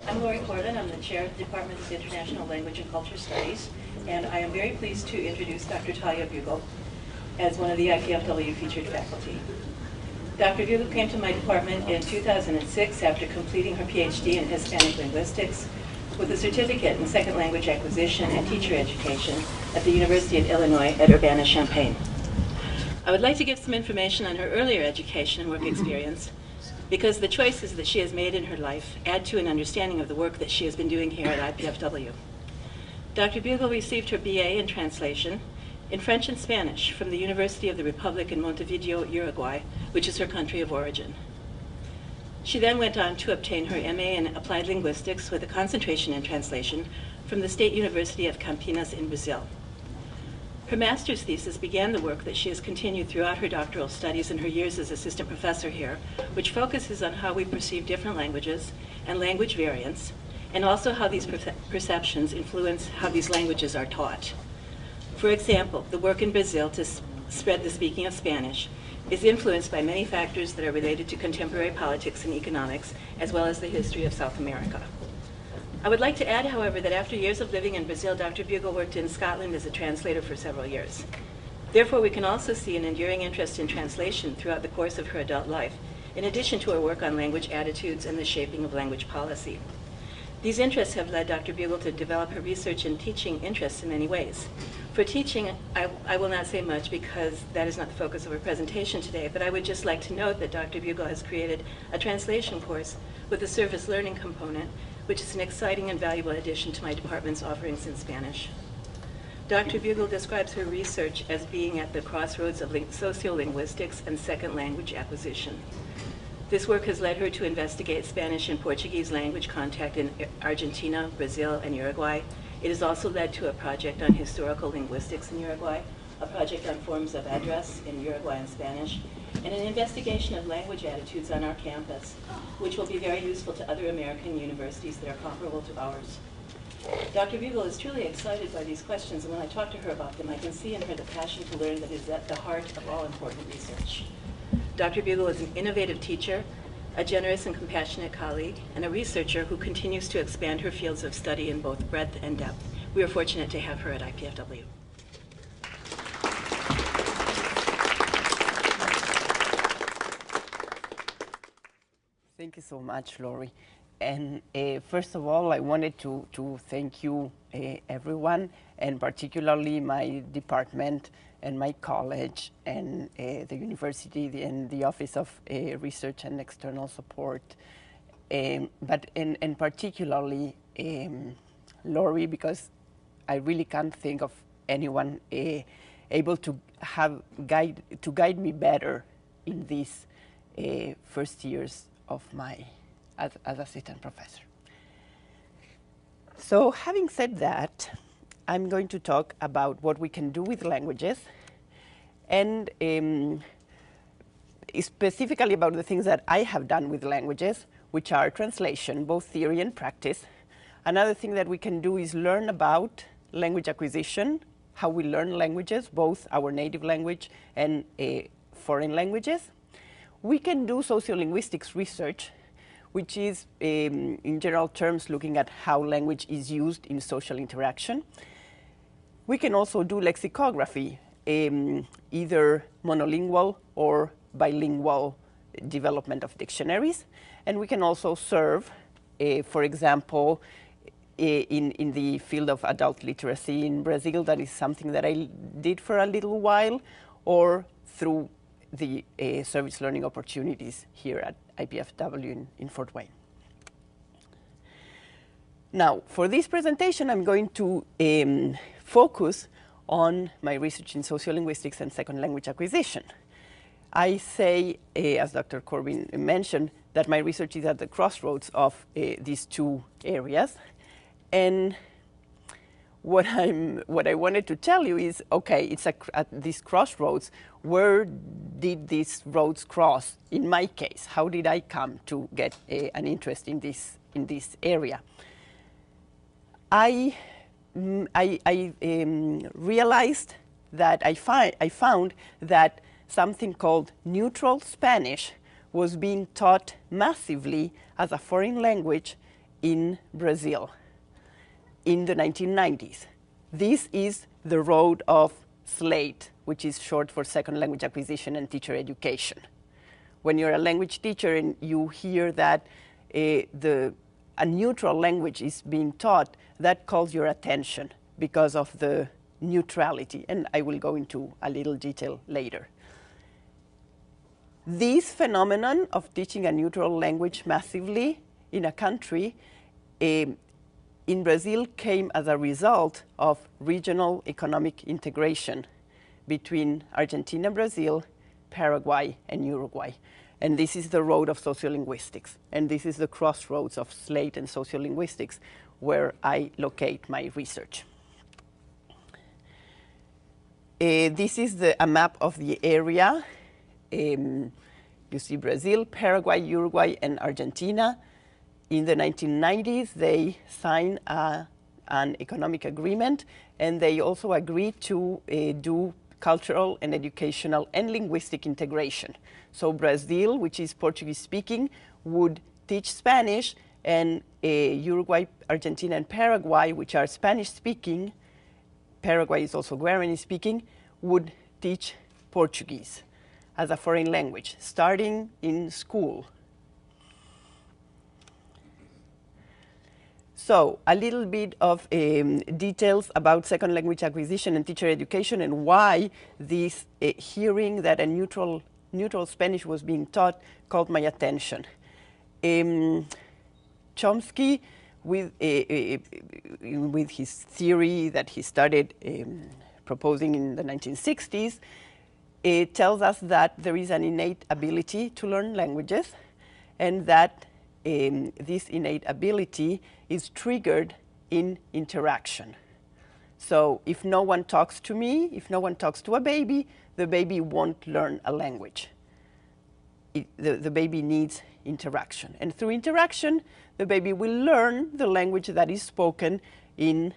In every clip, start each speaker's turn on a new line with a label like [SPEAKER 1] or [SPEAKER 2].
[SPEAKER 1] I'm Lori Corlin. I'm the chair of the Department of International Language and Culture Studies, and I am very pleased to introduce Dr. Talia Bugel as one of the IPFW featured faculty. Dr. Bugel came to my department in 2006 after completing her PhD in Hispanic linguistics with a certificate in second language acquisition and teacher education at the University of Illinois at Urbana-Champaign. I would like to give some information on her earlier education and work experience because the choices that she has made in her life add to an understanding of the work that she has been doing here at IPFW. Dr. Bugel received her BA in translation in French and Spanish from the University of the Republic in Montevideo, Uruguay, which is her country of origin. She then went on to obtain her MA in Applied Linguistics with a concentration in translation from the State University of Campinas in Brazil. Her master's thesis began the work that she has continued throughout her doctoral studies and her years as assistant professor here, which focuses on how we perceive different languages and language variants, and also how these perceptions influence how these languages are taught. For example, the work in Brazil to spread the speaking of Spanish is influenced by many factors that are related to contemporary politics and economics, as well as the history of South America. I would like to add, however, that after years of living in Brazil, Dr. Bugel worked in Scotland as a translator for several years. Therefore, we can also see an enduring interest in translation throughout the course of her adult life, in addition to her work on language attitudes and the shaping of language policy. These interests have led Dr. Bugel to develop her research and teaching interests in many ways. For teaching, I will not say much because that is not the focus of her presentation today, but I would just like to note that Dr. Bugel has created a translation course with a service learning component, which is an exciting and valuable addition to my department's offerings in Spanish. Dr. Bugel describes her research as being at the crossroads of sociolinguistics and second language acquisition. This work has led her to investigate Spanish and Portuguese language contact in Argentina, Brazil, and Uruguay. It has also led to a project on historical linguistics in Uruguay, a project on forms of address in Uruguay and Spanish, and an investigation of language attitudes on our campus, which will be very useful to other American universities that are comparable to ours. Dr. Bugel is truly excited by these questions, and when I talk to her about them, I can see in her the passion to learn that is at the heart of all important research. Dr. Bugel is an innovative teacher, a generous and compassionate colleague, and a researcher who continues to expand her fields of study in both breadth and depth. We are fortunate to have her at IPFW.
[SPEAKER 2] Thank you so much, Lori. And first of all, I wanted to thank you, everyone, and particularly my department and my college and the university and the Office of Research and External Support, but particularly Lori, because I really can't think of anyone able to guide me better in these first years of my as assistant professor. So having said that, I'm going to talk about what we can do with languages and specifically about the things that I have done with languages, which are translation, both theory and practice. Another thing that we can do is learn about language acquisition, how we learn languages, both our native language and foreign languages. We can do sociolinguistics research, which is, in general terms, looking at how language is used in social interaction. We can also do lexicography, either monolingual or bilingual development of dictionaries. And we can also serve, for example, in the field of adult literacy in Brazil. That is something that I did for a little while, or through the service learning opportunities here at IPFW in Fort Wayne. Now, for this presentation, I'm going to focus on my research in sociolinguistics and second language acquisition. I say, as Dr. Corbin mentioned, that my research is at the crossroads of these two areas. And what I wanted to tell you is, okay, it's at these crossroads. Where did these roads cross in my case? How did I come to get an interest in this area? I realized that I found that something called neutral Spanish was being taught massively as a foreign language in Brazil in the 1990s. This is the road of SLATE, which is short for Second Language Acquisition and Teacher Education. When you're a language teacher and you hear that a neutral language is being taught, that calls your attention because of the neutrality, and I will go into a little detail later. This phenomenon of teaching a neutral language massively in a country in Brazil came as a result of regional economic integration between Argentina, Brazil, Paraguay, and Uruguay. And this is the road of sociolinguistics. And this is the crossroads of SLATE and sociolinguistics where I locate my research. This is a map of the area. You see Brazil, Paraguay, Uruguay, and Argentina. In the 1990s, they signed an economic agreement, and they also agreed to do cultural and educational and linguistic integration. So Brazil, which is Portuguese speaking, would teach Spanish, and Uruguay, Argentina, and Paraguay, which are Spanish speaking, Paraguay is also Guarani speaking, would teach Portuguese as a foreign language, starting in school. So a little bit of details about second language acquisition and teacher education and why this hearing that a neutral Spanish was being taught caught my attention. Chomsky, with his theory that he started proposing in the 1960s, it tells us that there is an innate ability to learn languages, and that this innate ability is triggered in interaction. So if no one talks to me, if no one talks to a baby, the baby won't learn a language. The baby needs interaction. And through interaction, the baby will learn the language that is spoken in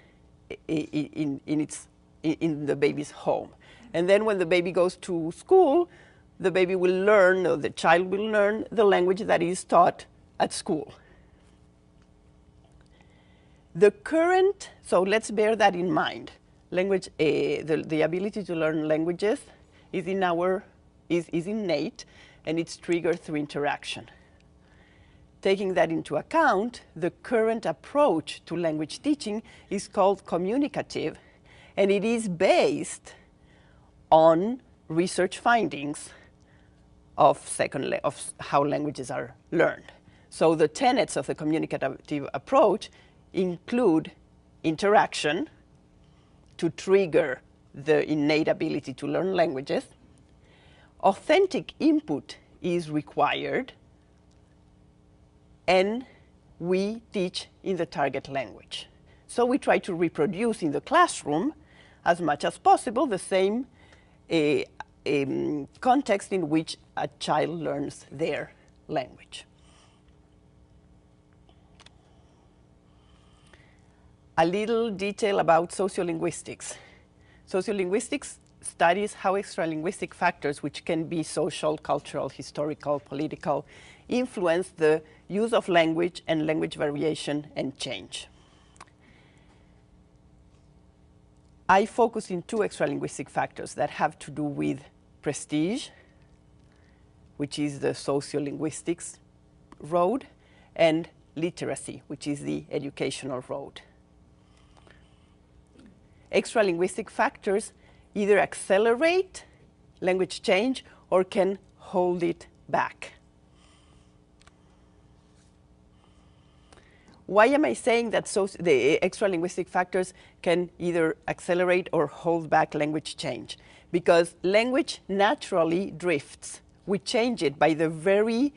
[SPEAKER 2] the baby's home. And then when the baby goes to school, the baby will learn, or the child will learn, the language that is taught at school. So let's bear that in mind. Language, the ability to learn languages is innate, and it's triggered through interaction. Taking that into account, the current approach to language teaching is called communicative, and it is based on research findings of how languages are learned. So the tenets of the communicative approach include interaction to trigger the innate ability to learn languages. Authentic input is required, and we teach in the target language. So we try to reproduce in the classroom as much as possible the same context in which a child learns their language. A little detail about sociolinguistics. Sociolinguistics studies how extralinguistic factors, which can be social, cultural, historical, political, influence the use of language and language variation and change. I focus in two extralinguistic factors that have to do with prestige, which is the sociolinguistics road, and literacy, which is the educational road. Extralinguistic factors either accelerate language change or can hold it back. Why am I saying that the extralinguistic factors can either accelerate or hold back language change? Because language naturally drifts. We change it by the very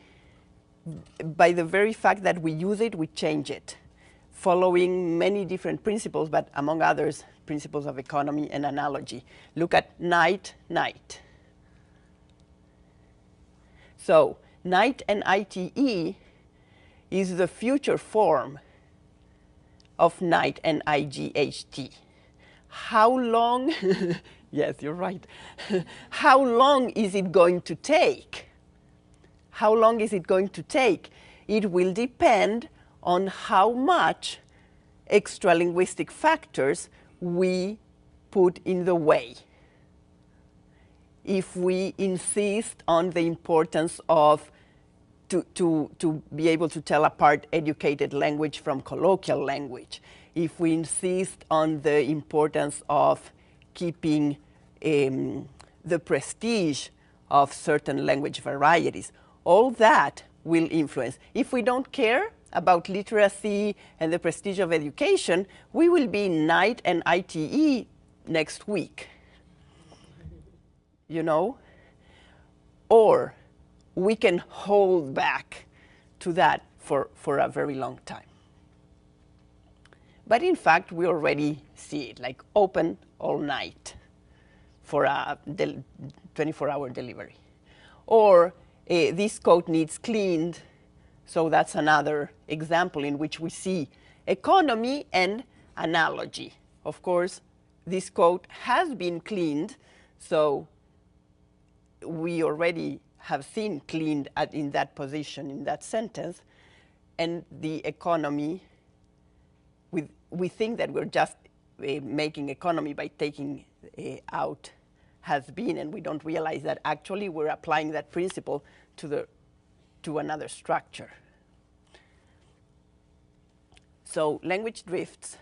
[SPEAKER 2] fact that we use it, we change it, following many different principles, but among others, principles of economy and analogy. Look at night, night. So night and ITE is the future form of night and IGHT. How long, yes, you're right. How long is it going to take? How long is it going to take? It will depend on how much extra-linguistic factors we put in the way. If we insist on the importance of to be able to tell apart educated language from colloquial language, if we insist on the importance of keeping the prestige of certain language varieties, all that will influence. If we don't care about literacy and the prestige of education, we will be NITE and ITE next week, you know? Or we can hold back to that for a very long time. But in fact, we already see it, like open all night for a 24-hour delivery. Or this coat needs cleaned. So that's another example in which we see economy and analogy. Of course, this coat has been cleaned, so we already have seen cleaned in that position, in that sentence. And the economy, we think that we're just making economy by taking out has been, and we don't realize that actually we're applying that principle to another structure. So language drifts.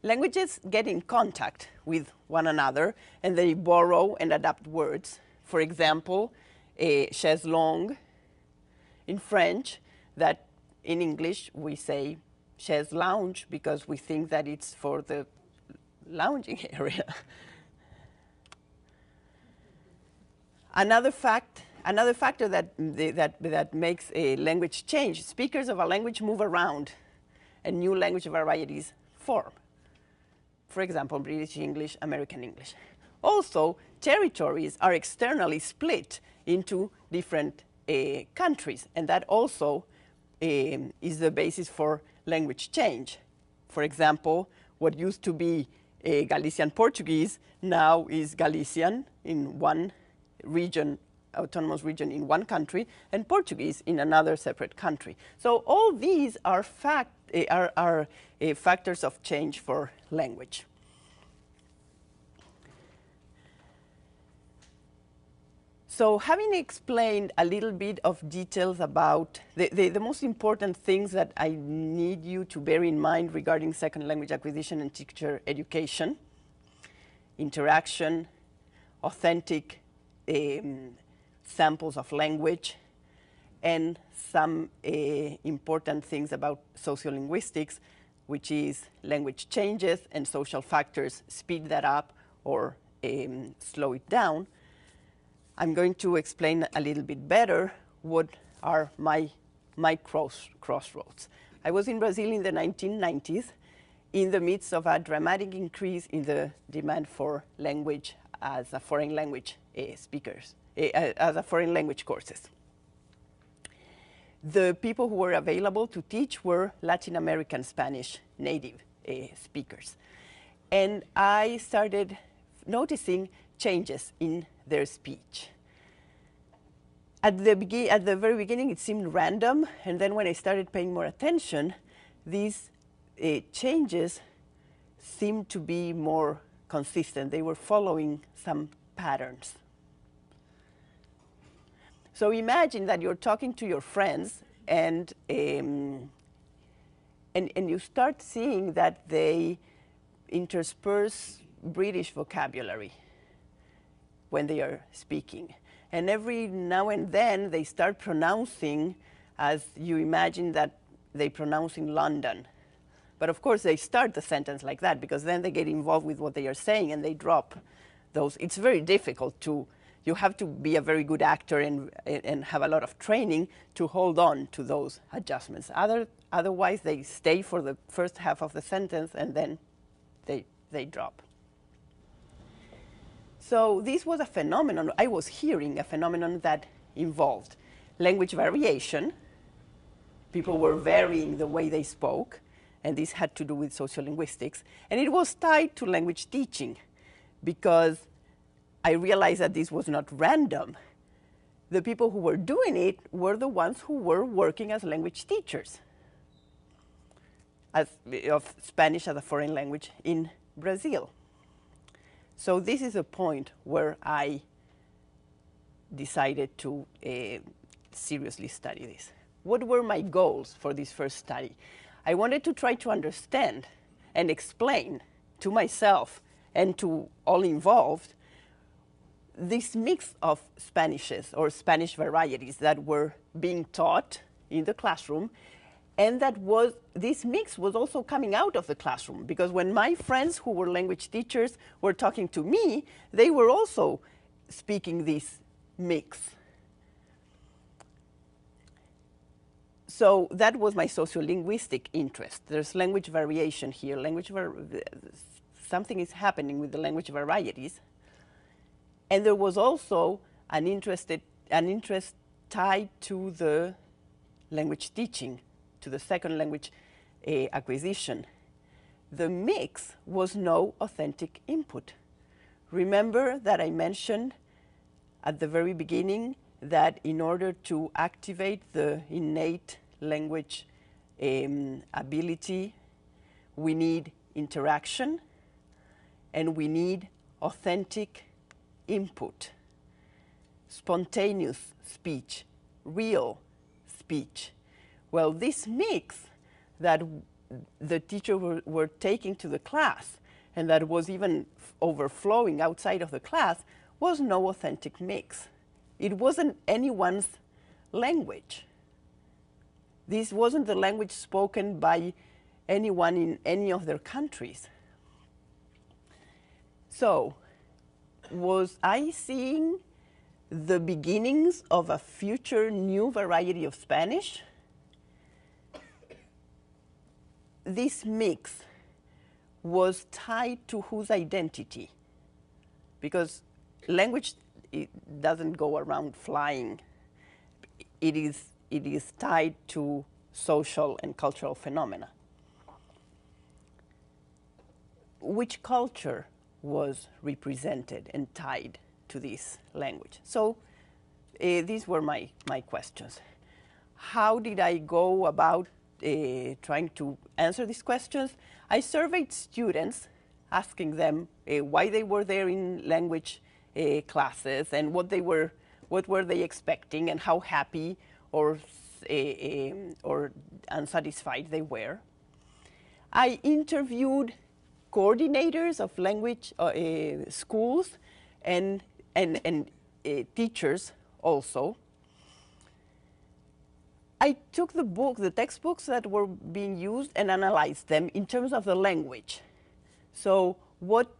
[SPEAKER 2] Languages get in contact with one another, and they borrow and adapt words. For example, chaise longue in French, that in English we say chaise lounge because we think that it's for the lounging area. Another factor that makes a language change, speakers of a language move around and new language varieties form. For example, British English, American English. Also, territories are externally split into different countries, and that also is the basis for language change. For example, what used to be Galician Portuguese now is Galician in one region, autonomous region in one country, and Portuguese in another separate country. So all these are factors of change for language. So having explained a little bit of details about the most important things that I need you to bear in mind regarding second language acquisition and teacher education, interaction, authentic samples of language, and some important things about sociolinguistics, which is language changes and social factors speed that up or slow it down. I'm going to explain a little bit better what are my crossroads. I was in Brazil in the 1990s in the midst of a dramatic increase in the demand for language as a foreign language as a foreign language courses. The people who were available to teach were Latin American Spanish native speakers. And I started noticing changes in their speech. At the very beginning, it seemed random, and then when I started paying more attention, these changes seemed to be more consistent. They were following some patterns. So imagine that you're talking to your friends, and you start seeing that they intersperse British vocabulary when they are speaking. And every now and then, they start pronouncing as you imagine that they pronounce in London. But of course, they start the sentence like that, because then they get involved with what they are saying, and they drop those. It's very difficult to, you have to be a very good actor and have a lot of training to hold on to those adjustments. Otherwise, they stay for the first half of the sentence, and then they drop. So this was a phenomenon. I was hearing a phenomenon that involved language variation. People were varying the way they spoke, and this had to do with sociolinguistics. And it was tied to language teaching, because I realized that this was not random. The people who were doing it were the ones who were working as language teachers. of Spanish as a foreign language in Brazil. So this is a point where I decided to seriously study this. What were my goals for this first study? I wanted to try to understand and explain to myself and to all involved this mix of Spanishes or Spanish varieties that were being taught in the classroom, and this mix was also coming out of the classroom, because when my friends who were language teachers were talking to me, they were also speaking this mix. So that was my sociolinguistic interest. There's language variation here. Something is happening with the language varieties. And there was also an interest tied to the language teaching, to the second language acquisition. The mix was no authentic input. Remember that I mentioned at the very beginning that in order to activate the innate language ability, we need interaction and we need authentic input, spontaneous speech, real speech. Well, this mix that the teacher were taking to the class and that was even overflowing outside of the class was no authentic mix. It wasn't anyone's language. This wasn't the language spoken by anyone in any of their countries. So, was I seeing the beginnings of a future new variety of Spanish? This mix was tied to whose identity? Because language, it doesn't go around flying. It is tied to social and cultural phenomena. Which culture was represented and tied to this language? So these were my questions. How did I go about trying to answer these questions? I surveyed students, asking them why they were there in language classes and what were they expecting and how happy or unsatisfied they were. I interviewed coordinators of language schools and teachers also. I took the textbooks that were being used and analyzed them in terms of the language. So what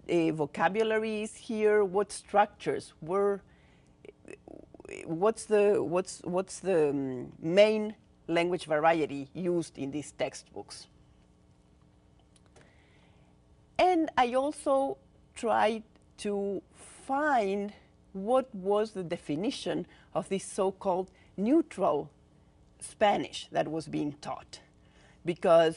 [SPEAKER 2] vocabulary is here? What structures were? What's the main language variety used in these textbooks? And I also tried to find what was the definition of this so-called neutral Spanish that was being taught, because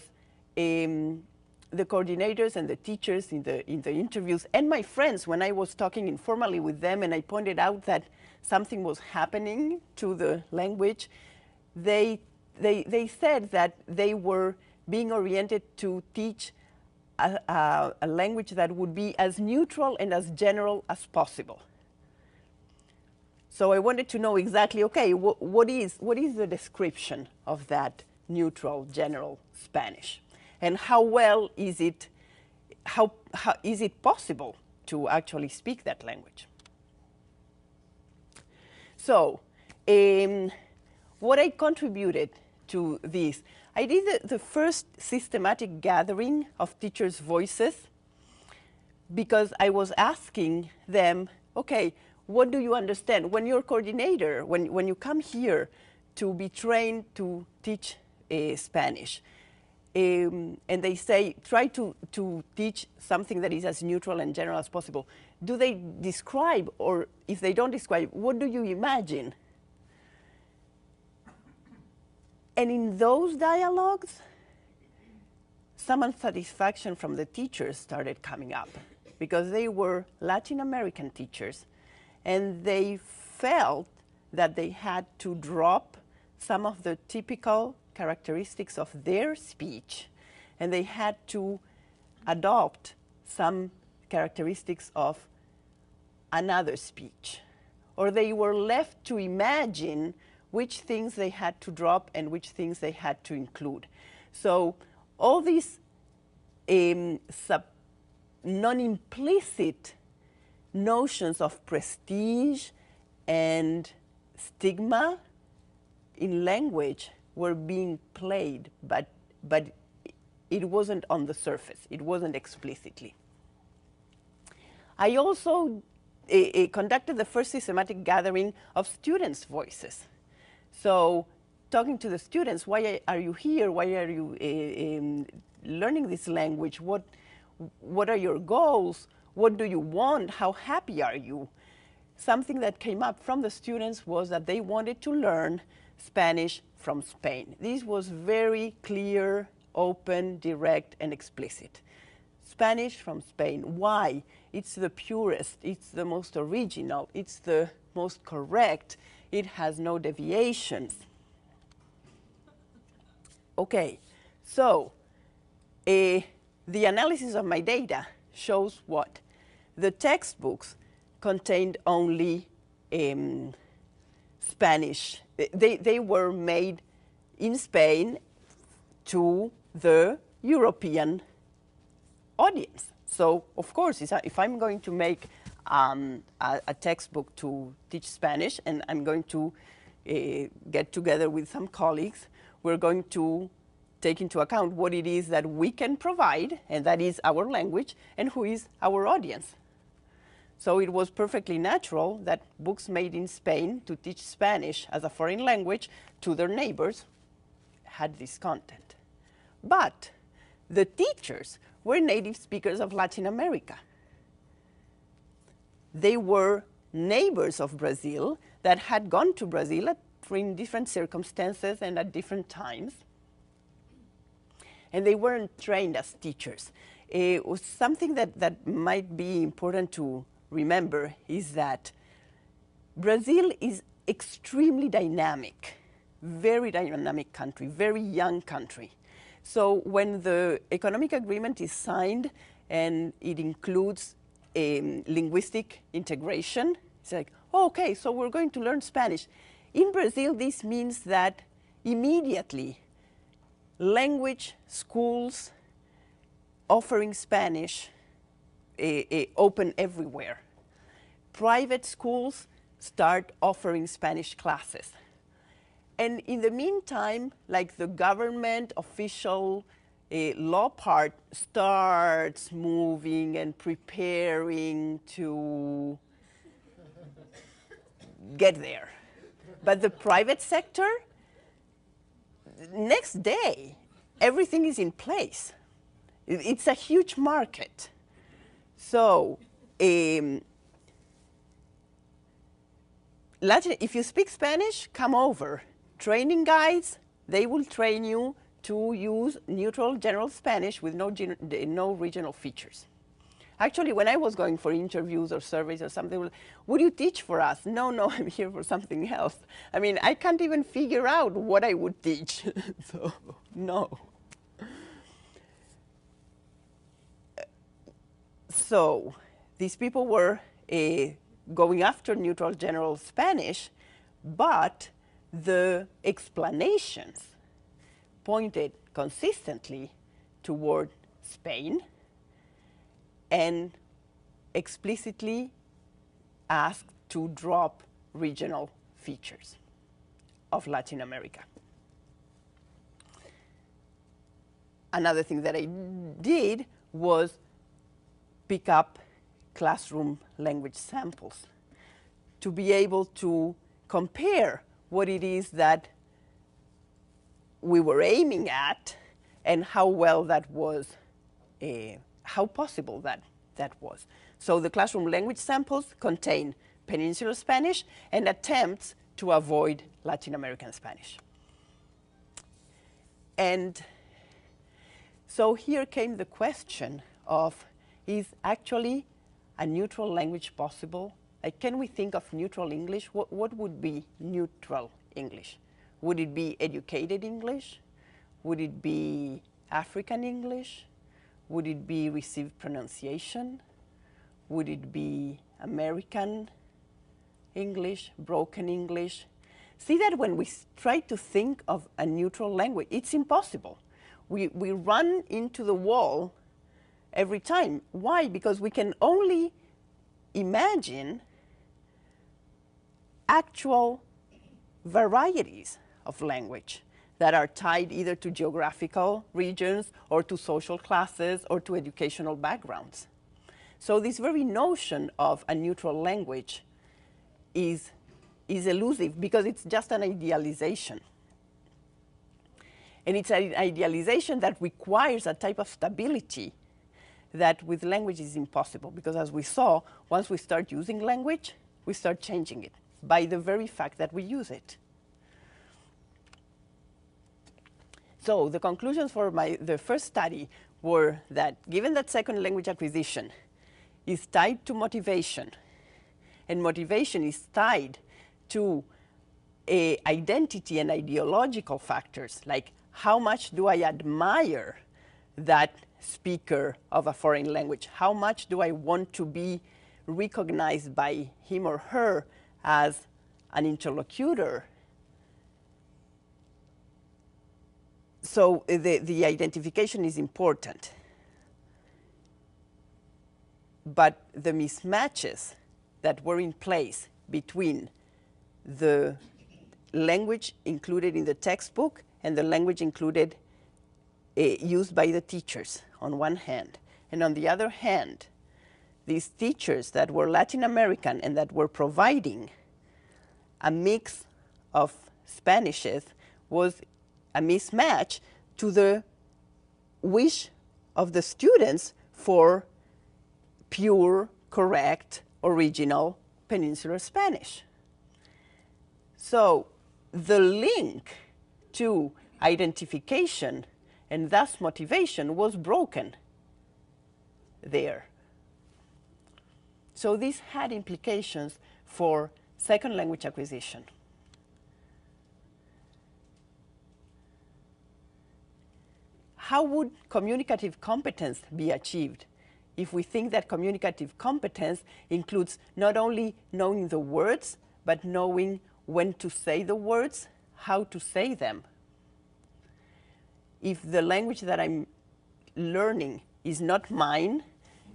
[SPEAKER 2] the coordinators and the teachers in the interviews and my friends, when I was talking informally with them and I pointed out that something was happening to the language, they said that they were being oriented to teach a language that would be as neutral and as general as possible. So I wanted to know exactly, okay, what is the description of that neutral, general Spanish? And how well is it possible to actually speak that language? So what I contributed to this, I did the first systematic gathering of teachers' voices, because I was asking them, okay, what do you understand? When you're coordinator, when you come here to be trained to teach Spanish, and they say, try to teach something that is as neutral and general as possible, do they describe, or if they don't describe, what do you imagine? And in those dialogues, some unsatisfaction from the teachers started coming up, because they were Latin American teachers, and they felt that they had to drop some of the typical characteristics of their speech, and they had to adopt some characteristics of another speech. Or they were left to imagine which things they had to drop and which things they had to include. So all these non-implicit notions of prestige and stigma in language were being played, but it wasn't on the surface. It wasn't explicitly. I also conducted the first systematic gathering of students' voices. So talking to the students, why are you here? Why are you learning this language? What are your goals? What do you want? How happy are you? Something that came up from the students was that they wanted to learn Spanish from Spain. This was very clear, open, direct, and explicit. Spanish from Spain. Why? It's the purest, it's the most original, it's the most correct, it has no deviations. Okay, so the analysis of my data shows what? The textbooks contained only Spanish. They were made in Spain to the European audience. So, of course, if I'm going to make a textbook to teach Spanish, and I'm going to get together with some colleagues, we're going to take into account what it is that we can provide, and that is our language, and who is our audience. So it was perfectly natural that books made in Spain to teach Spanish as a foreign language to their neighbors had this content. But the teachers were native speakers of Latin America. They were neighbors of Brazil that had gone to Brazil in different circumstances and at different times. And they weren't trained as teachers. It was something that might be important to remember is that Brazil is extremely dynamic, very dynamic country, very young country. So when the economic agreement is signed and it includes linguistic integration, it's like, oh, okay, so we're going to learn Spanish. In Brazil, this means that immediately language schools offering Spanish open everywhere. Private schools start offering Spanish classes. And in the meantime, like the government official law part starts moving and preparing to get there. But the private sector, next day, everything is in place. It's a huge market. So, if you speak Spanish, come over. Training guides, they will train you to use neutral general Spanish with no regional features. Actually, when I was going for interviews or surveys or something, would you teach for us? No, I'm here for something else. I mean, I can't even figure out what I would teach. So, no. So, these people were going after neutral general Spanish, but the explanations pointed consistently toward Spain and explicitly asked to drop regional features of Latin America. Another thing that I did was pick up classroom language samples to be able to compare what it is that we were aiming at and how well that was, how possible that was. So the classroom language samples contain Peninsular Spanish and attempts to avoid Latin American Spanish. And so here came the question of, is actually a neutral language possible? Like, can we think of neutral English? What would be neutral English? Would it be educated English? Would it be African English? Would it be received pronunciation? Would it be American English, broken English? See that when we try to think of a neutral language, it's impossible. We run into the wall every time. Why? Because we can only imagine actual varieties of language that are tied either to geographical regions or to social classes or to educational backgrounds. So this very notion of a neutral language is elusive because it's just an idealization. And it's an idealization that requires a type of stability that with language is impossible, because as we saw, once we start using language, we start changing it by the very fact that we use it. So the conclusions for the first study were that given that second language acquisition is tied to motivation, and motivation is tied to identity and ideological factors, like how much do I admire that speaker of a foreign language? How much do I want to be recognized by him or her as an interlocutor? So the identification is important. But the mismatches that were in place between the language included in the textbook and the language included used by the teachers on one hand, and on the other hand, these teachers that were Latin American and that were providing a mix of Spanishes was a mismatch to the wish of the students for pure, correct, original Peninsular Spanish. So the link to identification and thus motivation was broken there. So this had implications for second language acquisition. How would communicative competence be achieved if we think that communicative competence includes not only knowing the words, but knowing when to say the words, how to say them? If the language that I'm learning is not mine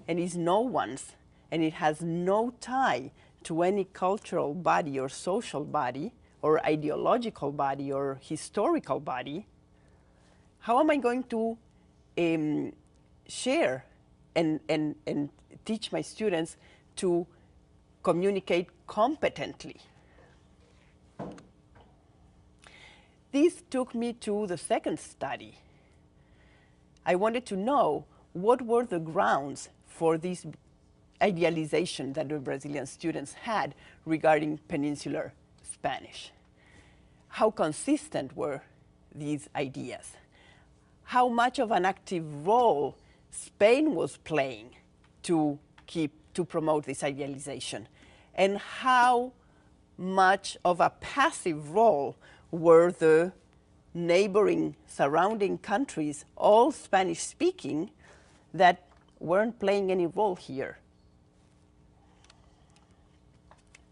[SPEAKER 2] and is no one's, and it has no tie to any cultural body or social body or ideological body or historical body, how am I going to share and teach my students to communicate competently? This took me to the second study. I wanted to know what were the grounds for this idealization that the Brazilian students had regarding Peninsular Spanish. How consistent were these ideas? How much of an active role Spain was playing to promote this idealization? And how much of a passive role were the neighboring surrounding countries, all Spanish-speaking, that weren't playing any role here?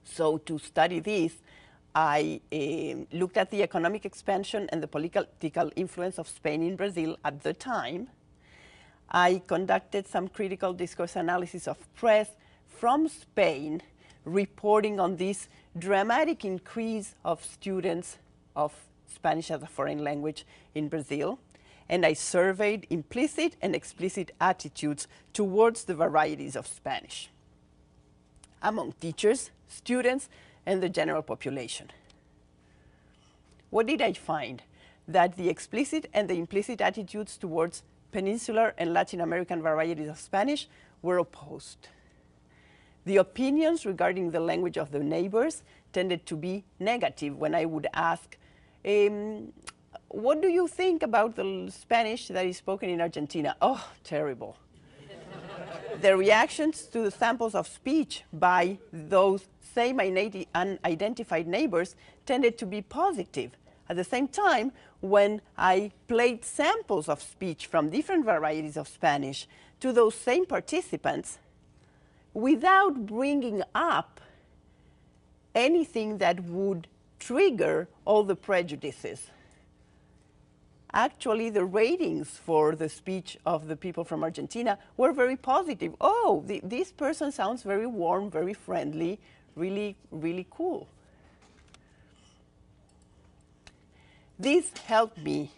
[SPEAKER 2] So to study this, I looked at the economic expansion and the political influence of Spain in Brazil at the time. I conducted some critical discourse analysis of press from Spain, reporting on this dramatic increase of students of Spanish as a foreign language in Brazil. And I surveyed implicit and explicit attitudes towards the varieties of Spanish among teachers, students, and the general population. What did I find? That the explicit and the implicit attitudes towards Peninsular and Latin American varieties of Spanish were opposed. The opinions regarding the language of the neighbors tended to be negative when I would ask, what do you think about the Spanish that is spoken in Argentina? Oh, terrible. The reactions to the samples of speech by those same unidentified neighbors tended to be positive. At the same time, when I played samples of speech from different varieties of Spanish to those same participants, without bringing up anything that would trigger all the prejudices, actually the ratings for the speech of the people from Argentina were very positive. Oh, this person sounds very warm, very friendly, really, really cool. This helped me,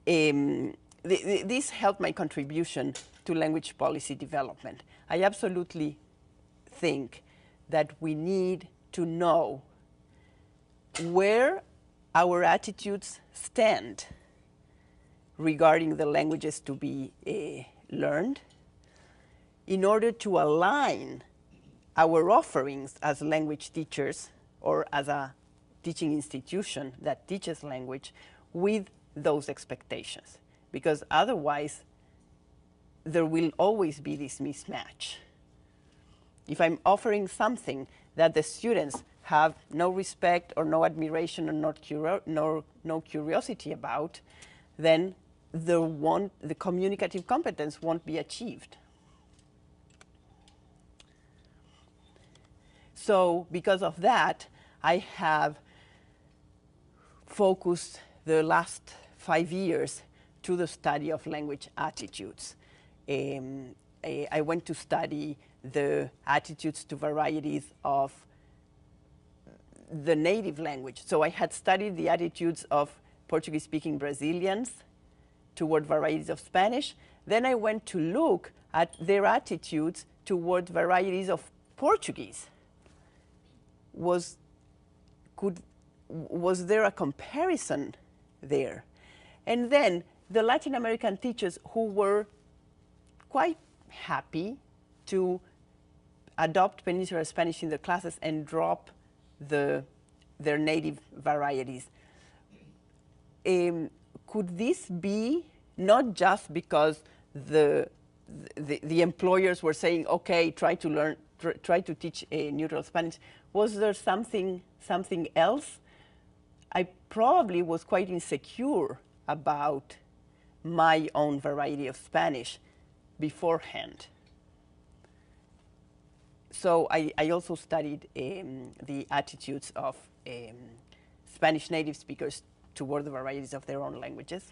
[SPEAKER 2] this helped my contribution to language policy development. I absolutely think that we need to know where our attitudes stand regarding the languages to be learned in order to align our offerings as language teachers or as a teaching institution that teaches language with those expectations. Because otherwise, there will always be this mismatch. If I'm offering something that the students have no respect or no admiration or no curiosity about, then the communicative competence won't be achieved. So because of that, I have focused the last 5 years to the study of language attitudes. I went to study the attitudes to varieties of the native language. So I had studied the attitudes of Portuguese-speaking Brazilians toward varieties of Spanish. Then I went to look at their attitudes toward varieties of Portuguese. Was there a comparison there? And then the Latin American teachers who were quite happy to adopt Peninsular Spanish in their classes and drop their native varieties. Could this be not just because the employers were saying, okay, try to teach a neutral Spanish? Was there something else? I probably was quite insecure about my own variety of Spanish beforehand. So I also studied the attitudes of Spanish native speakers toward the varieties of their own languages.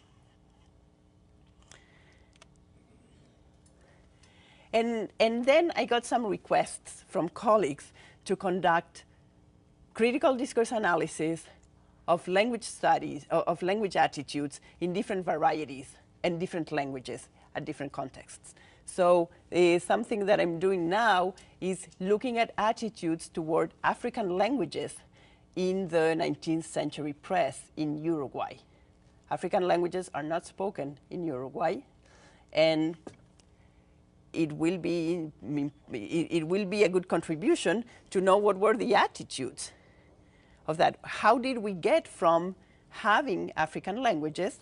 [SPEAKER 2] And then I got some requests from colleagues to conduct critical discourse analysis of language studies, of language attitudes in different varieties and different languages at different contexts. So something that I'm doing now is looking at attitudes toward African languages in the 19th century press in Uruguay. African languages are not spoken in Uruguay, and it will be a good contribution to know what were the attitudes of that. How did we get from having African languages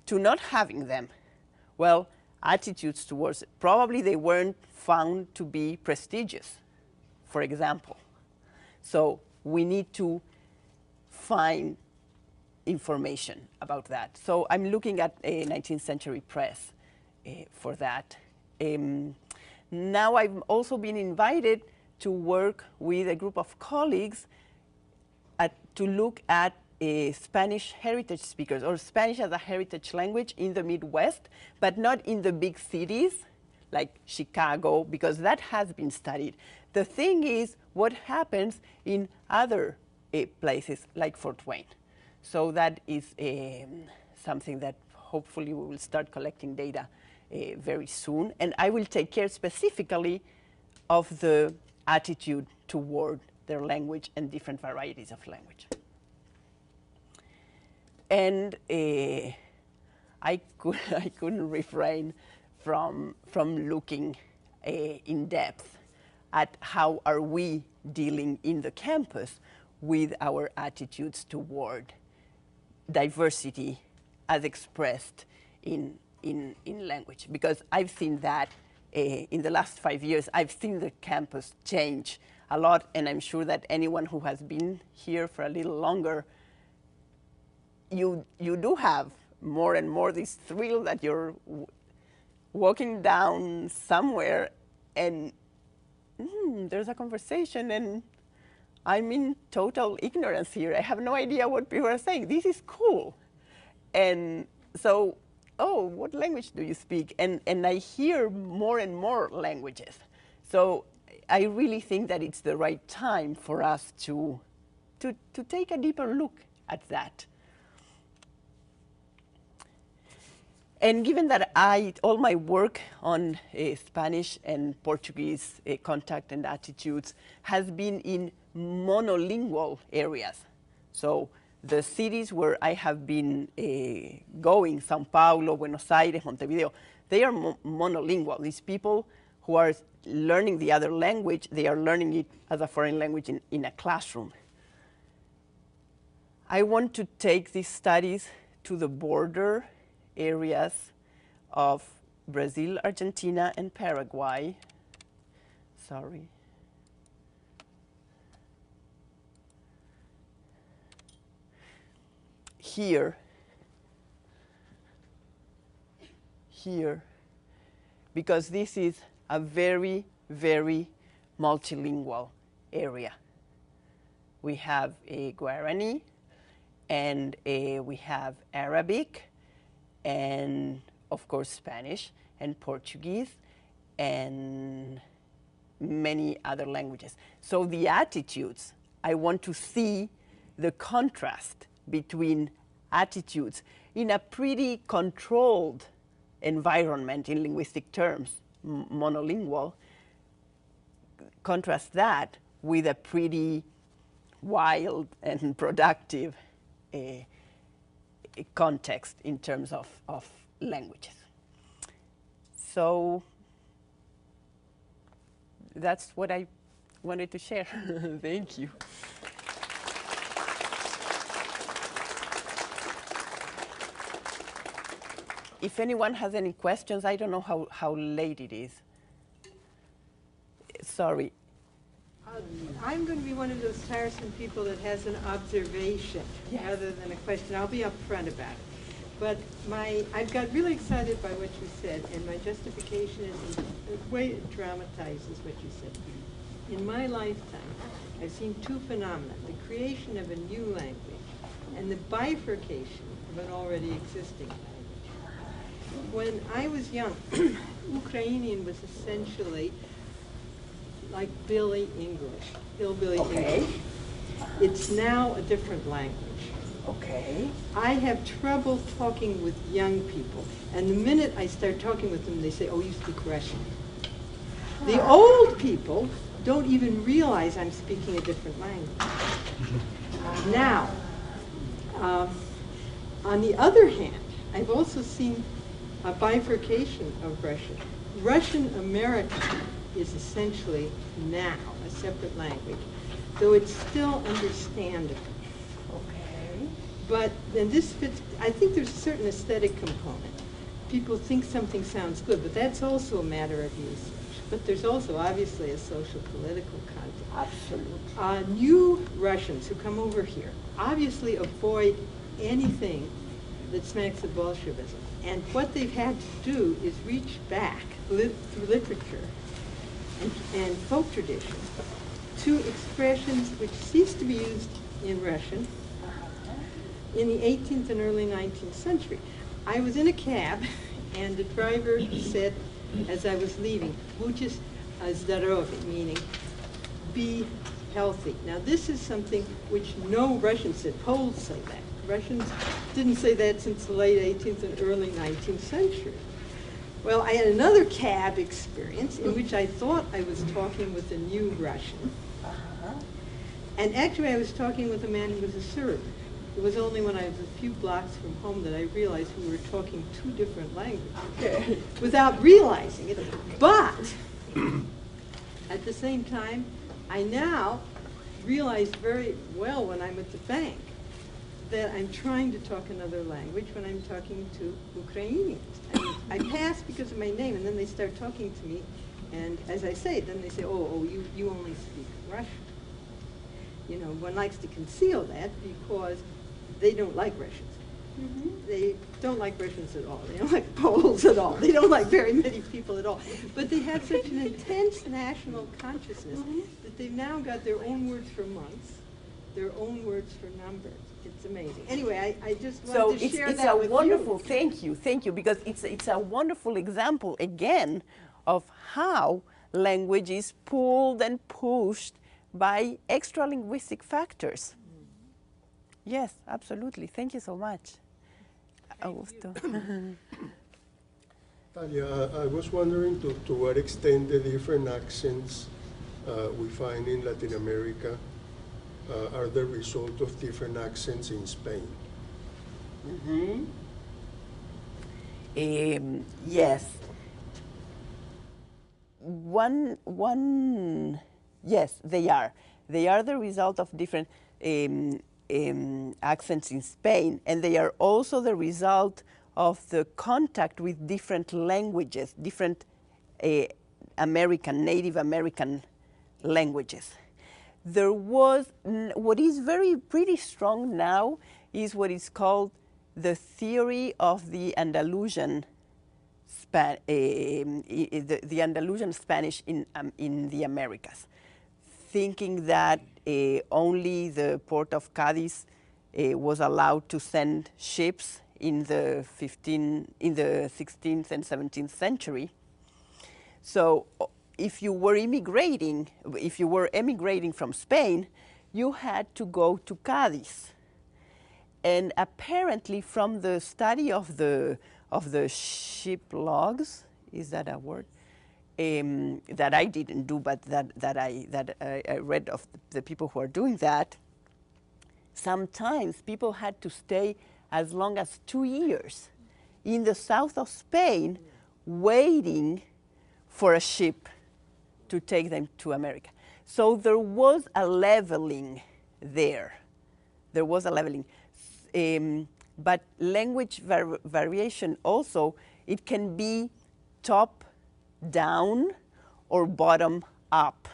[SPEAKER 2] to not having them? Well, attitudes towards it. Probably they weren't found to be prestigious, for example. So we need to find information about that. So I'm looking at a 19th century press for that. Now I've also been invited to work with a group of colleagues to look at Spanish heritage speakers, or Spanish as a heritage language in the Midwest, but not in the big cities like Chicago, because that has been studied. The thing is what happens in other places like Fort Wayne. So that is something that hopefully we will start collecting data very soon. And I will take care specifically of the attitude toward their language and different varieties of language. And I couldn't refrain from looking in depth at how are we dealing in the campus with our attitudes toward diversity as expressed in language. Because I've seen that in the last 5 years, I've seen the campus change a lot, and I'm sure that anyone who has been here for a little longer you do have more and more this thrill that you're walking down somewhere and there's a conversation and I'm in total ignorance here. I have no idea what people are saying. This is cool. And so, oh, what language do you speak? And I hear more and more languages. So I really think that it's the right time for us to take a deeper look at that. And given that all my work on Spanish and Portuguese contact and attitudes has been in monolingual areas. So the cities where I have been going, Sao Paulo, Buenos Aires, Montevideo, they are monolingual. These people who are learning the other language, they are learning it as a foreign language in a classroom. I want to take these studies to the border areas of Brazil, Argentina, and Paraguay. Sorry. Here, because this is a very, very multilingual area. We have a Guarani, and we have Arabic, and of course Spanish and Portuguese and many other languages. So the attitudes, I want to see the contrast between attitudes in a pretty controlled environment in linguistic terms, monolingual, contrast that with a pretty wild and productive context in terms of languages. So that's what I wanted to share. Thank you. If anyone has any questions, I don't know how late it is. Sorry.
[SPEAKER 3] I'm going to be one of those tiresome people that has an observation rather than a question. I'll be upfront about it. But I've got really excited by what you said, and my justification is the way it dramatizes what you said. In my lifetime, I've seen two phenomena: the creation of a new language and the bifurcation of an already existing language. When I was young, Ukrainian was essentially like Billy English, hillbilly English. It's now a different language.
[SPEAKER 2] Okay.
[SPEAKER 3] I have trouble talking with young people, and the minute I start talking with them, they say, "Oh, you speak Russian." The old people don't even realize I'm speaking a different language. Now, on the other hand, I've also seen a bifurcation of Russian. Russian American is essentially now a separate language, though it's still understandable.
[SPEAKER 2] Okay.
[SPEAKER 3] But then this fits, I think there's a certain aesthetic component. People think something sounds good, but that's also a matter of usage. But there's also obviously a social political context.
[SPEAKER 2] Absolutely.
[SPEAKER 3] New Russians who come over here obviously avoid anything that smacks of Bolshevism. And what they've had to do is reach back through literature and folk tradition to expressions which ceased to be used in Russian in the 18th and early 19th century. I was in a cab, and the driver said, as I was leaving, "Будьте здоровы," meaning be healthy. Now this is something which no Russians said. Poles say that. Russians didn't say that since the late 18th and early 19th century. Well, I had another cab experience in which I thought I was talking with a new Russian. And actually I was talking with a man who was a Serb. It was only when I was a few blocks from home that I realized we were talking two different languages without realizing it. But at the same time, I now realize very well when I'm at the bank that I'm trying to talk another language when I'm talking to Ukrainians. I pass because of my name, and then they start talking to me, and as I say, then they say, oh, you only speak Russian. You know, one likes to conceal that because they don't like Russians. They don't like Russians at all. They don't like Poles at all. They don't like very many people at all. But they have such an intense national consciousness that they've now got their own words for months, their own words for numbers. It's amazing. Anyway, I just wanted to share that with you.
[SPEAKER 2] It's a wonderful, thank you, because it's a wonderful example, again, of how language is pulled and pushed by extra-linguistic factors. Yes, absolutely. Thank you so much. Augusto.
[SPEAKER 4] Talia, I was wondering to what extent the different accents we find in Latin America are the result of different accents in Spain.
[SPEAKER 2] Yes. Yes, they are. They are the result of different accents in Spain, and they are also the result of the contact with different languages, different Native American languages. There was, what is pretty strong now is what is called the theory of the Andalusian the Andalusian Spanish in the Americas, thinking that only the port of Cadiz was allowed to send ships in the 16th and 17th century. So if you were emigrating from Spain, you had to go to Cadiz. And apparently from the study of the ship logs, is that a word? That I didn't do, but that I read of the people who are doing that. Sometimes people had to stay as long as 2 years in the south of Spain, waiting for a ship to take them to America. So there was a leveling there. There was a leveling. But language variation also, it can be top down or bottom up.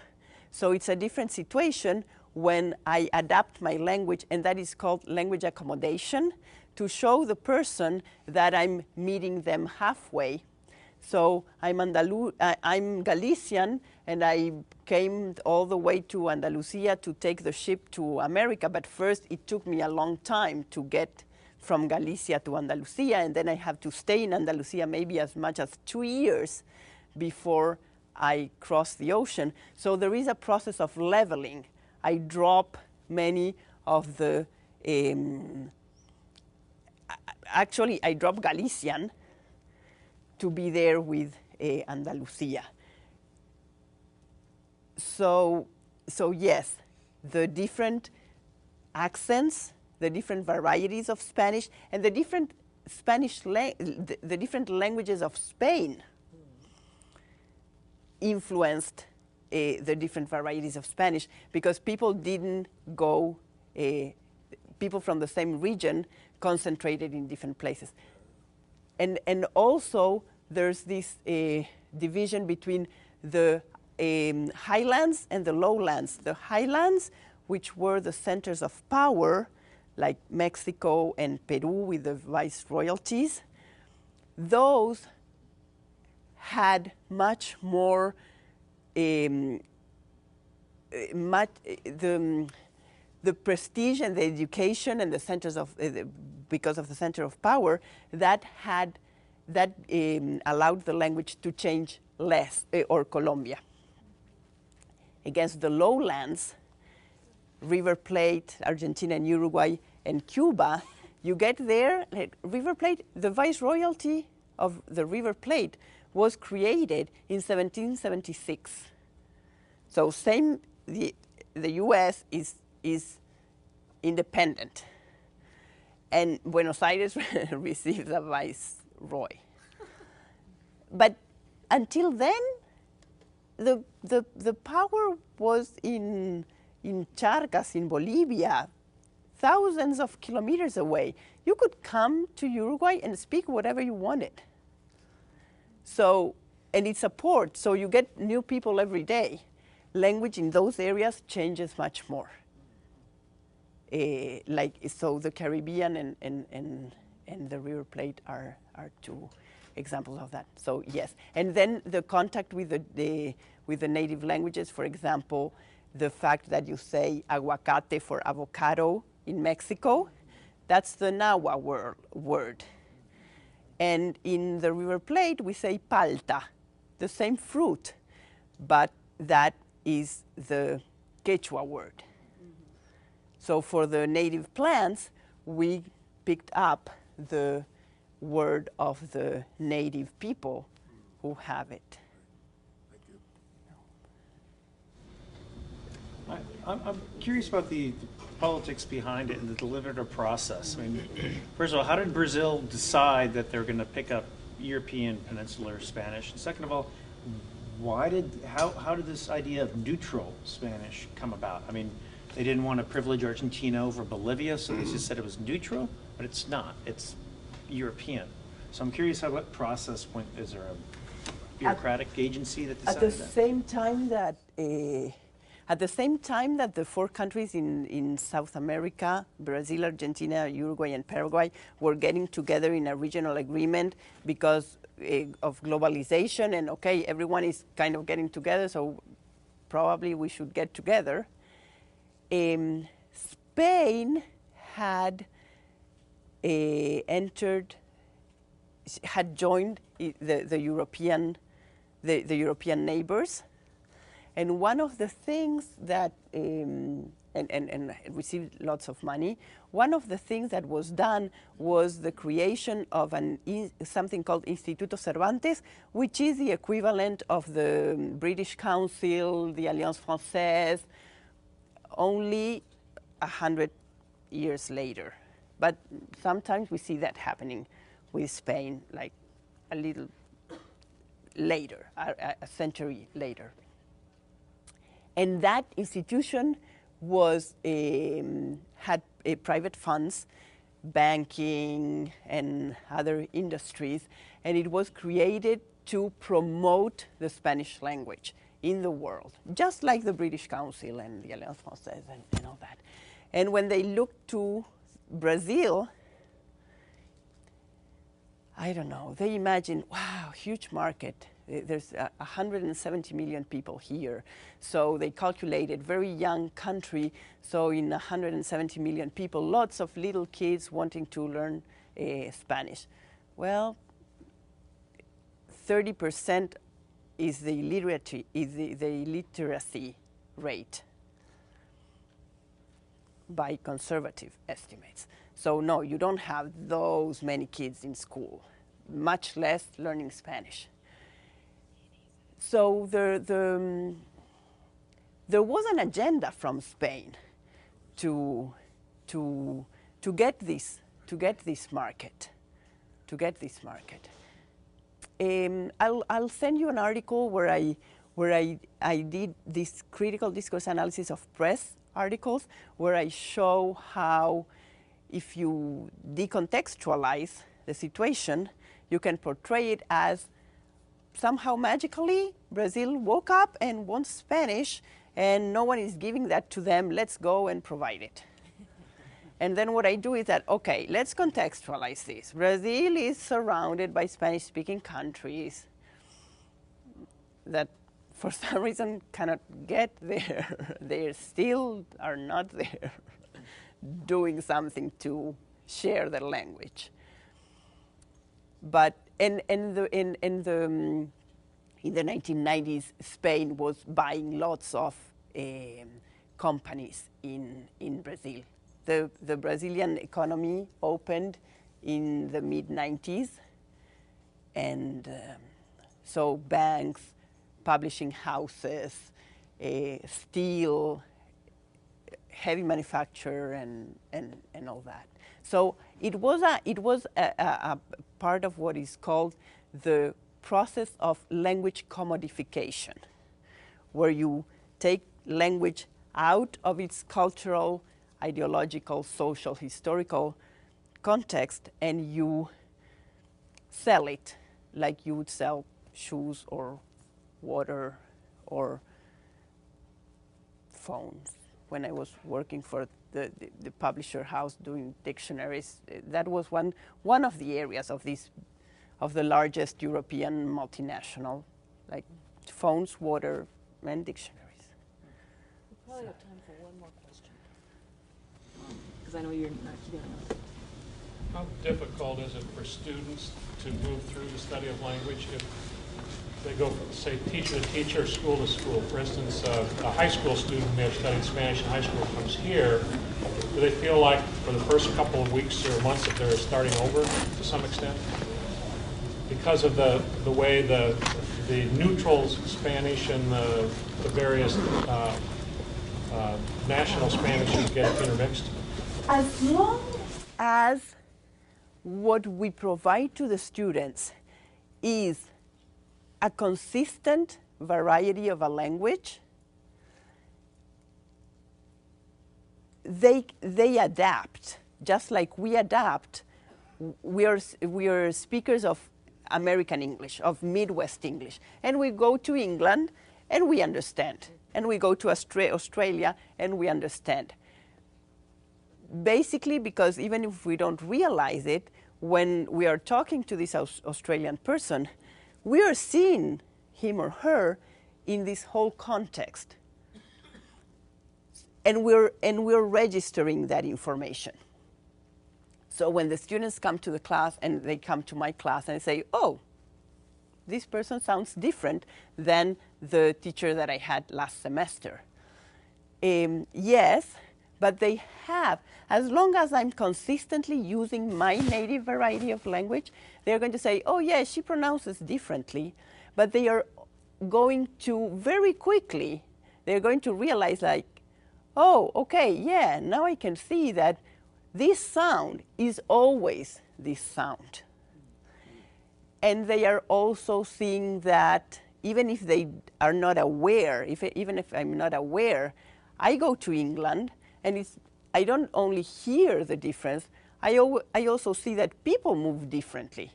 [SPEAKER 2] So it's a different situation when I adapt my language, and that is called language accommodation, to show the person that I'm meeting them halfway. So I'm Galician, and I came all the way to Andalusia to take the ship to America, but first it took me a long time to get from Galicia to Andalusia, and then I have to stay in Andalusia maybe as much as 2 years before I cross the ocean. So there is a process of leveling. I drop many of the, actually I drop Galician to be there with Andalusia. So yes, the different accents, the different varieties of Spanish, and the different the different languages of Spain influenced the different varieties of Spanish, because people didn't go, people from the same region concentrated in different places. And also there's this division between the highlands and the lowlands. The highlands, which were the centers of power, like Mexico and Peru with the viceroyalties, those had much more, the prestige and the education and the centers of, because of the center of power, that allowed the language to change less, or Colombia. Against the lowlands, River Plate, Argentina and Uruguay and Cuba, you get there, like River Plate, the viceroyalty of the River Plate was created in 1776. So the US is independent, and Buenos Aires received a viceroy. But until then, the power was in Charcas, in Bolivia, thousands of kilometers away. You could come to Uruguay and speak whatever you wanted. So, and it's a port, so you get new people every day. Language in those areas changes much more. So the Caribbean and the River Plate are two examples of that. So yes, and then the contact with the native languages, for example, the fact that you say aguacate for avocado in Mexico, that's the Nahua word. And in the River Plate, we say palta, the same fruit, but that is the Quechua word. So for the native plants, we picked up the word of the native people who have it.
[SPEAKER 5] I'm curious about the politics behind it and the deliberative process. I mean, first of all, how did Brazil decide that they're going to pick up European Peninsular Spanish? And second of all, how did this idea of neutral Spanish come about? I mean, they didn't want to privilege Argentina over Bolivia, so they just said it was neutral, but it's not. It's European. So I'm curious what process went. Is there a bureaucratic agency that decided
[SPEAKER 2] At the
[SPEAKER 5] that?
[SPEAKER 2] same time that the four countries in South America, Brazil, Argentina, Uruguay, and Paraguay, were getting together in a regional agreement because of globalization, and okay, everyone is kind of getting together, so probably we should get together. Spain had joined the European neighbors. And one of the things that, and received lots of money, one of the things that was done was the creation of something called Instituto Cervantes, which is the equivalent of the British Council, the Alliance Française, only 100 years later. But sometimes we see that happening with Spain, like a little later, a century later. And that institution had private funds, banking, and other industries, and it was created to promote the Spanish language in the world, just like the British Council and the Alliance Française and all that. And when they looked to Brazil, I don't know, they imagined, wow, huge market. There's 170 million people here. So they calculated, very young country, so in 170 million people, lots of little kids wanting to learn Spanish. Well, 30% is the literacy rate by conservative estimates. So no, you don't have those many kids in school, much less learning Spanish. So there was an agenda from Spain to get this market. I'll send you an article where I did this critical discourse analysis of press articles, where I show how if you decontextualize the situation, you can portray it as somehow magically Brazil woke up and wants Spanish and no one is giving that to them, let's go and provide it. And then what I do is that, okay, let's contextualize this. Brazil is surrounded by Spanish-speaking countries that for some reason cannot get there. They still are not there doing something to share their language. But in the 1990s, Spain was buying lots of companies in Brazil. The Brazilian economy opened in the mid-90s, and so banks, publishing houses, steel, heavy manufacture, and all that. So it was a part of what is called the process of language commodification, where you take language out of its cultural, ideological, social, historical context, and you sell it like you would sell shoes or water or phones. When I was working for the publisher house doing dictionaries. That was one of the areas of the largest European multinational, like phones, water, and dictionaries.
[SPEAKER 6] We probably have time for one more question. Because I know you're not keeping up.
[SPEAKER 7] How difficult is it for students to move through the study of language if they go from, say, teacher to teacher, school to school? For instance, a high school student may have studied Spanish in high school comes here. Do they feel like for the first couple of weeks or months that they're starting over to some extent? Because of the way the neutral Spanish and the various national Spanishes get intermixed?
[SPEAKER 2] As long as what we provide to the students is a consistent variety of a language, they adapt. Just like we adapt, we are speakers of American English, of Midwest English. And we go to England and we understand. And we go to Australia and we understand. Basically, because even if we don't realize it, when we are talking to this Australian person, we are seeing him or her in this whole context. And we're registering that information. So when the students come to the class and they come to my class and say, oh, this person sounds different than the teacher that I had last semester. Yes, but they have, as long as I'm consistently using my native variety of language, they're going to say, oh yeah, she pronounces differently, but they are going to very quickly, they're going to realize like, oh, okay, yeah, now I can see that this sound is always this sound. And they are also seeing that even if they are not aware, even if I'm not aware, I go to England and I don't only hear the difference, I also see that people move differently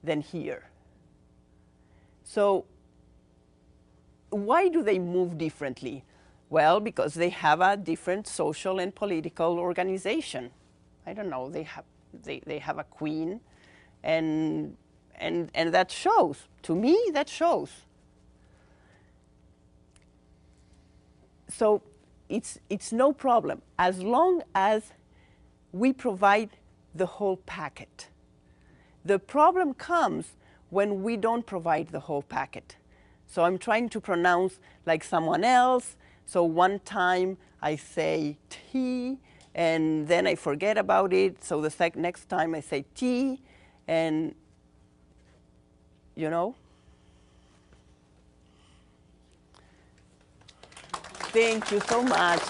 [SPEAKER 2] than here. So why do they move differently? Well, because they have a different social and political organization. I don't know, they have a queen, and that shows. To me, that shows. So it's no problem as long as we provide the whole packet. The problem comes when we don't provide the whole packet. So I'm trying to pronounce like someone else. So one time I say T, and then I forget about it. So the next time I say T, and you know. Thank you so much.